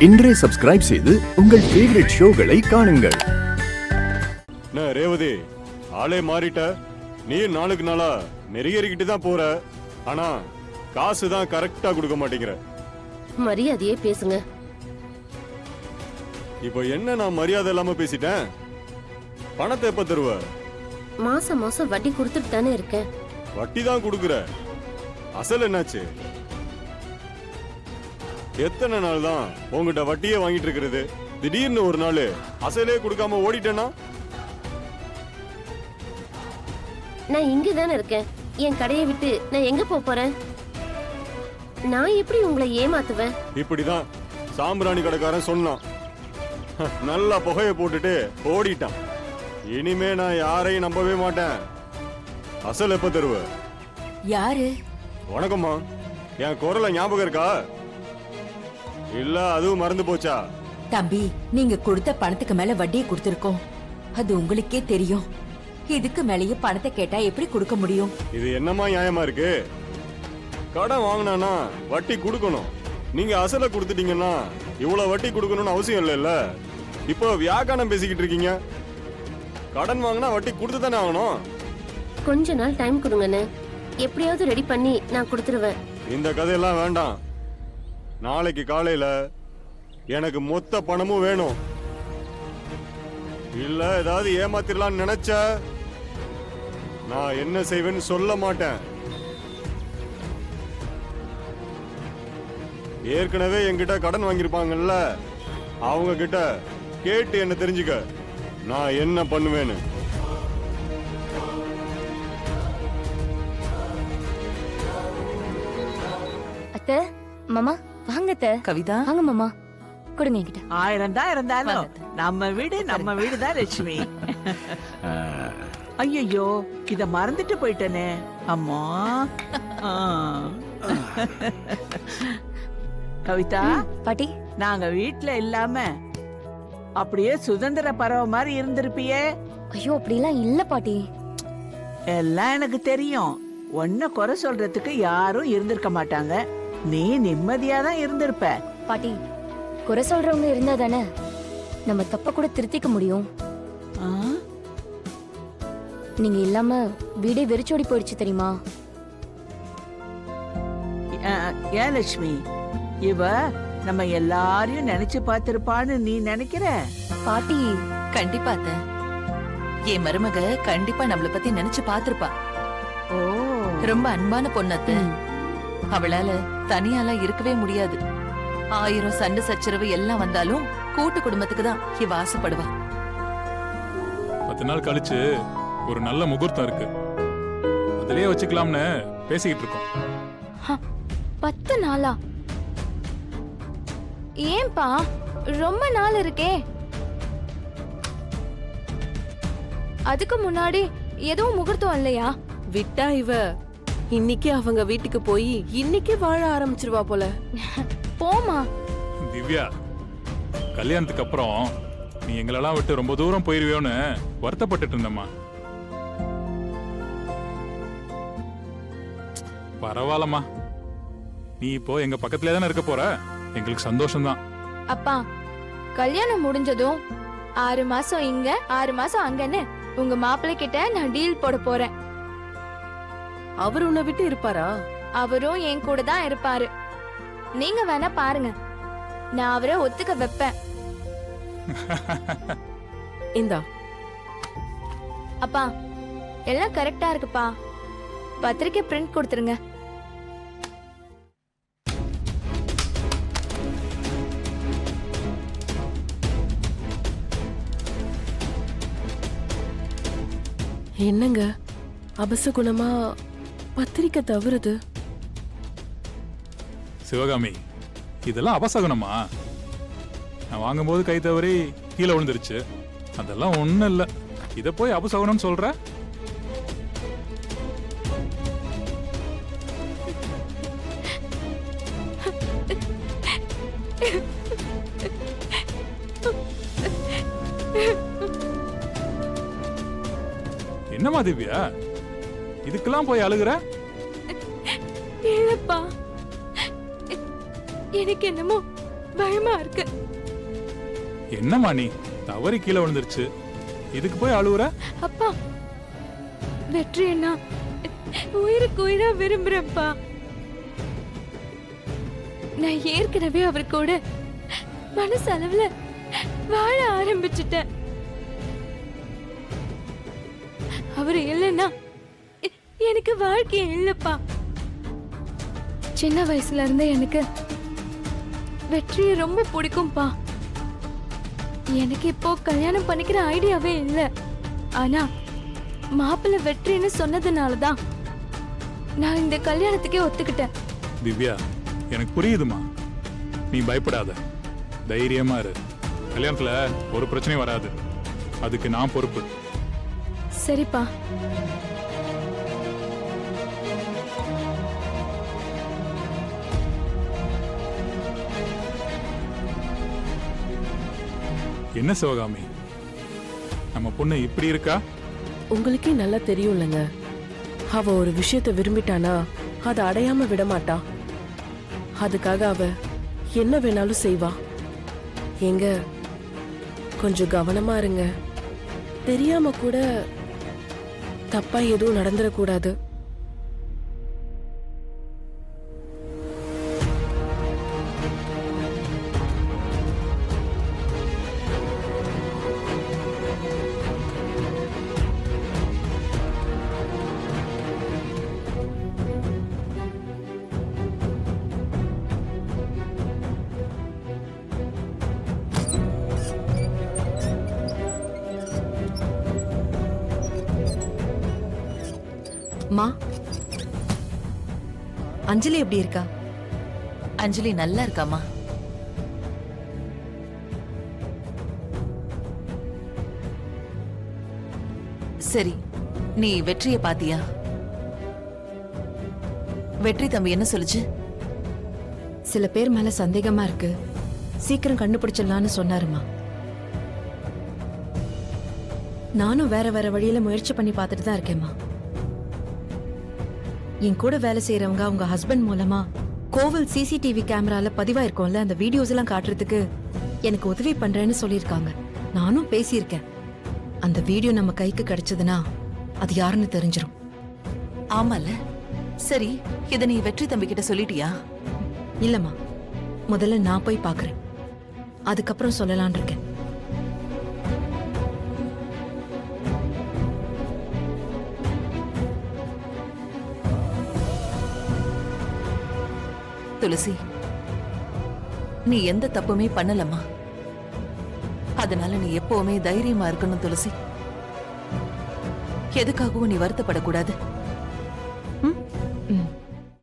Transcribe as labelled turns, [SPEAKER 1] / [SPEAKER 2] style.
[SPEAKER 1] இன்றே சப்ஸ்கிரைப் செய்து உங்கள் ஃபேவரட் ஷோகளை காணுங்கள்.
[SPEAKER 2] ரேவதி, ஆளே மாறிட்ட. நீ நாளுக்கு நாளா நெருங்கிட்டு தான் போற. ஆனா காசு தான் கரெக்டா கொடுக்க மாட்டேங்கிற.
[SPEAKER 3] மரியாதையே பேசுங்க.
[SPEAKER 2] இப்போ என்ன நான் மரியாதை இல்லாம பேசிட்டேன்? பணத்தை எப்ப தருவ?
[SPEAKER 3] மாசம் மாசம் வட்டி கொடுத்துட்டு தானே இருக்கேன்.
[SPEAKER 2] வட்டி தான் கொடுக்குற, அசல் என்னாச்சு? எத்தனை நாள் தான் உங்ககிட்ட வட்டியே வாங்கிட்டு இருக்கிறது? திடீர்னு ஒரு நாள் அசலே கொடுக்காம ஓடிட்டேன்னா?
[SPEAKER 3] நான் இங்க தானே இருக்கேன். என் கடையை விட்டு நான் எங்க போறேன்? நான் எப்படி உங்களை ஏமாத்துவேன்?
[SPEAKER 2] இப்படிதான் சாம்பிராணி கடைக்காரன் சொன்னான். நல்லா புகைய போட்டுட்டு ஓடிட்டான். இனிமே நான் யாரையும் நம்பவே மாட்டேன். அசல் எப்ப தருவ?
[SPEAKER 4] யாரு?
[SPEAKER 2] வணக்கம்மா. என் குரல ஞாபகம் இருக்கா? இல்ல அதுவும் மறந்து போச்சா?
[SPEAKER 4] தம்பி, நீங்க கொடுத்த பணத்துக்கு மேல வட்டியை கொடுத்திருக்கோம். அது உங்களுக்கே தெரியும். இதுக்கு மேலேயே பணத்தை கேட்டா எப்படி கொடுக்க முடியும்?
[SPEAKER 2] இது என்னமா நியாயமா இருக்கு? கடன் வாங்கினா வட்டி கொடுக்கணும். நீங்க அசலை கொடுத்துட்டீங்கன்னா இவ்வளவு வட்டி கொடுக்கணும்னு அவசியம் இல்லைல்ல. இப்போ வியாக்கானம் பேசிக்கிட்டு இருக்கீங்க. கடன் வாங்கினா வட்டி கொடுத்து தானே ஆகணும்.
[SPEAKER 3] கொஞ்ச நாள் டைம் கொடுங்கன்னு எப்படியாவது ரெடி பண்ணி நான் கொடுத்துருவேன்.
[SPEAKER 2] இந்த கதையெல்லாம் வேண்டாம். நாளைக்கு காலையில எனக்கு மொத்த பணமும் வேணும். இல்ல ஏதாவது ஏமாத்திரலாம்னு நினைச்ச நான் என்ன செய்வேன்னு சொல்ல மாட்டேன். ஏற்கனவே என்கிட்ட கடன் வாங்கியிருப்பாங்கல்ல, அவங்க கிட்ட கேட்டு என்ன தெரிஞ்சுக்க நான் என்ன பண்ணுவேன்னு.
[SPEAKER 5] அத்தை, மாமா வாங்க. அத்தை
[SPEAKER 4] கவிதா,
[SPEAKER 5] வாங்க மாமா, கொடுங்க என்கிட்ட.
[SPEAKER 6] 1000 தான் இருந்தாலும் நம்ம வீடு தான் லட்சுமி. ஐயோ, இத மறந்துட்டு போயிட்டனே அம்மா. கவிதா
[SPEAKER 5] பாட்டி,
[SPEAKER 6] நாங்க வீட்ல இல்லாம அப்படியே சுதந்திர பறவை மாதிரி இருந்திருப்பியே.
[SPEAKER 5] ஐயோ அப்படிலாம் இல்ல பாட்டி.
[SPEAKER 6] எல்லாம் எனக்கு தெரியும். ஒன்ன குறை சொல்றதுக்கு யாரும் இருந்திருக்க மாட்டாங்க. நீ நிம்மதியா தான் இருந்திருப்ப.
[SPEAKER 5] பாட்டி, குறை சொல்றவங்க இருந்தா தானே நம்ம தப்ப கூட திருத்திக்க முடியும்.
[SPEAKER 6] ஆ?
[SPEAKER 5] நீங்க இல்லாம வீடே வெறிச்சோடி போயிடுச்சு தெரியுமா?
[SPEAKER 6] ஏன் லட்சுமி, இவ நம்ம எல்லாரையும் நினைச்சு பார்த்திருப்பான்னு நீ நினைக்கிற?
[SPEAKER 5] பாட்டி,
[SPEAKER 4] கண்டிப்பா அத்தை. என் மருமக கண்டிப்பா நம்மள பத்தி நினைச்சு பாத்திருப்பா.
[SPEAKER 6] ஓ,
[SPEAKER 4] ரொம்ப அன்பான பொண்ணு அத்தை. அவளால தனியாலாம் இருக்கவே முடியாது. 1000 சண்டை சச்சரவு எல்லாம் வந்தாலும் கூட்டு குடும்பத்துக்கு தான் இவ ஆசைப்படுவா.
[SPEAKER 7] 10 நாள் கழிச்சு ஒரு நல்ல முகூர்த்தம் இருக்கு, அதிலேயே வச்சுக்கலாம்னு பேசிக்கிட்டு இருக்கோம்.
[SPEAKER 5] 10 நாளா? ஏன்பா, ரொம்ப நாள் இருக்கே. அதுக்கு முன்னாடி எதுவும் முகூர்த்தம் இல்லையா?
[SPEAKER 8] விட்டா இவ இன்னைக்கு அவங்க வீட்டுக்கு போய் இன்னைக்கு வாழ ஆரம்பிச்சிருவா போல.
[SPEAKER 5] போமா.
[SPEAKER 7] திவ்யா, கல்யாணத்துக்கு அப்புறம் நீ எங்களெல்லாம் விட்டு ரொம்ப தூரம் போயிருவியோன்னு வருத்தப்பட்டுட்டு இருந்தம்மா. பரவாயில்லம்மா, நீ இப்போ எங்க பக்கத்துல தானே இருக்க போற. எங்களுக்கு சந்தோஷம்தான்.
[SPEAKER 5] அப்பா, கல்யாணம் முடிஞ்சதும் 6 மாசம் இங்க 6 மாசம் அங்கன்னு உங்க மாப்பிள்ளை கிட்ட நான் டீல் போட போறேன்.
[SPEAKER 8] அவர் உன்னை விட்டு இருப்பாரா?
[SPEAKER 5] அவரும் என் கூட தான் இருப்பாரு. நீங்க வேணா பாருங்க, நான் அவரை ஒத்துக்க வைப்பேன்.
[SPEAKER 8] இந்தா.
[SPEAKER 5] அப்பா, எல்லாம் கரெக்டா இருக்குப்பா. பத்திரிக்கை பிரிண்ட் கொடுத்துருங்க.
[SPEAKER 8] என்னங்க அபசகுணமா பத்திரிக்கை தவறுது?
[SPEAKER 7] சிவகாமி, இதெல்லாம் அபசகுணமா? நான் வாங்கும்போது கை தவறி கீழே விழுந்துருச்சு. அதெல்லாம் ஒண்ணும் இல்ல. இத போய் அபசகுணம்னு சொல்ற? என்னமா திவ்யா, இதுக்கெல்லாம் போய் அழுகுற?
[SPEAKER 5] இல்லப்பா, எனக்கு என்னமோ பயமா இருக்கு.
[SPEAKER 7] என்னம்மா நீ தவறி கீழே விழுந்துருச்சு, இதுக்கு போய் அழுவுற?
[SPEAKER 5] அப்பா, வெற்றி என்ன உயிருக்கு உயிரா விரும்புறேன்ப்பா. நான் ஏற்கனவே அவர் கூட மனசளவுல வாழ ஆரம்பிச்சுட்டேன். அவர் இல்லைன்னா எனக்கு வாழ்க்கையே இல்லப்பா. சின்ன வயசுல இருந்தே எனக்கு வெற்றியை ரொம்ப பிடிக்கும்பா. எனக்கு இப்போ கல்யாணம் பண்ணிக்கிற ஐடியாவே இல்ல. ஆனா மாப்பிள்ளை வெற்றின்னு சொன்னதுனாலதான் நான் இந்த கல்யாணத்துக்கே ஒத்துக்கிட்டேன்.
[SPEAKER 7] திவ்யா, எனக்கு புரியுதுமா, நீ பயப்படாத, தைரியமா இரு. கல்யாணத்துல ஒரு பிரச்சனையும் வராது, அதுக்கு நான் பொறுப்பு.
[SPEAKER 5] சரிப்பா.
[SPEAKER 7] என்ன சிவகாமி, நம்ம பொண்ணு இப்படி இருக்கா?
[SPEAKER 8] உங்களுக்கே நல்லா தெரியும்லங்க, அவ ஒரு விஷயத்தை விரும்பிட்டானா அதை அடையாம விட மாட்டா. அதுக்காக அவ என்ன வேணாலும் செய்வா. எங்க கொஞ்சம் கவனமா இருங்க, தெரியாம கூட தப்பா எதுவும் நடந்துடக்கூடாது.
[SPEAKER 9] மா, அஞ்சலி எப்படி இருக்கா?
[SPEAKER 4] அஞ்சலி நல்லா இருக்காமா. சரி, நீ வெற்றியை பாத்தியா? வெற்றி தம்பி என்ன சொல்லுச்சு?
[SPEAKER 9] சில பேர் மேல சந்தேகமா இருக்கு, சீக்கிரம் கண்டுபிடிச்சிடலான்னு சொன்னாருமா. நானும் வேற வேற வழியில முயற்சி பண்ணி பார்த்துட்டு தான் இருக்கேம்மா. என் கூட வேலை செய்யறவங்க அவங்க ஹஸ்பண்ட் மூலமா கோவில் சிசிடிவி கேமரால பதிவாயிருக்கோம்ல, அந்த வீடியோஸ் எல்லாம் காட்டுறதுக்கு எனக்கு உதவி பண்றேன்னு சொல்லியிருக்காங்க. நானும் பேசியிருக்கேன். அந்த வீடியோ நம்ம கைக்கு கிடைச்சதுன்னா அது யாருன்னு தெரிஞ்சிரும்.
[SPEAKER 4] ஆமால. சரி, இத நீ வெற்றி தம்பி கிட்ட சொல்லிட்டியா?
[SPEAKER 9] இல்லம்மா, முதல்ல நான் போய் பார்க்கறேன், அதுக்கப்புறம் சொல்லலான் இருக்கேன்.
[SPEAKER 4] துளசி, நீ எந்த தப்புமே பண்ணலம்மா. அதனால நீ எப்பவுமே தைரியமா இருக்கணும் துளசி. எதுக்காகவும் நீ வருத்தப்படக்கூடாது.